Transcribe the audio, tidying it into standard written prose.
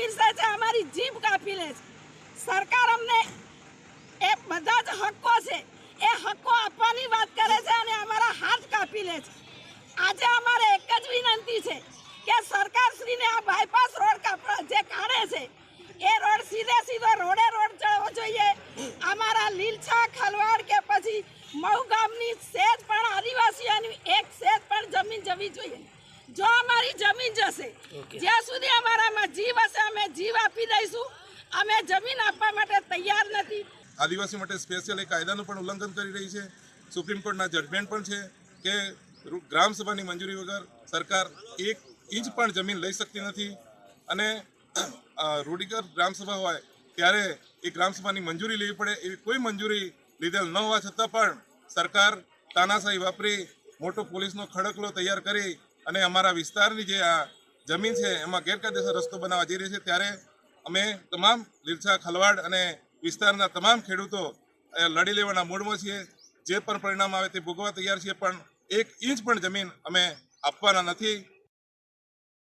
પીરસે છે, અમારી જીભ કાપી લે છે। સરકાર અમને એ બધા જ હક્કો છે એ હક્કો આપવાની વાત કરે છે અને અમારા હાથ કાપી લે છે। આજે અમારે એક જ વિનંતી છે કે સરકારશ્રીને આ બાયપાસ રોડ જે કાઢે છે એ રોડ સીધો રોડે ચડવો જોઈએ। અમારા લીલછા ખલવાડ કે પછી મહુ ગામની સેજ પણ આદિવાસીઓની એક સેજ પણ જમીન જવી જોઈએ। જો અમારી જમીન જશે, જ્યાં સુધી અમારામાં જીવ હશે અમે જીવ આપી દઈશું। અમે જમીન આપવા માટે તૈયાર નથી। આદિવાસી માટે સ્પેશિયલ એક કાયદાનું પણ ઉલ્લંઘન કરી રહી છે। સુપ્રીમ કોર્ટના જજમેન્ટ પણ છે કે ગ્રામસભાની મંજૂરી વગર સરકાર 1 ઇંચ પણ જમીન લઈ શકતી નથી અને રૂઢિગત ગ્રામસભા હોય ત્યારે એ ગ્રામસભાની મંજૂરી લેવી પડે, એવી કોઈ મંજૂરી લીધેલ ન હોવા છતાં પણ સરકાર તાનાશાહી વાપરી મોટો પોલીસનો ખડકલો તૈયાર કરી અને અમારા વિસ્તારની જે આ જમીન છે એમાં ગેરકાયદેસર રસ્તો બનાવવા જઈ રહી છે। ત્યારે અમે તમામ લીલછા ખલવાડ અને વિસ્તારના તમામ ખેડૂતો લડી લેવાના મૂડમાં છીએ। જે પણ પરિણામ આવે તે ભોગવવા તૈયાર છીએ, પણ 1 ઇંચ પણ જમીન અમે આપવાના નથી।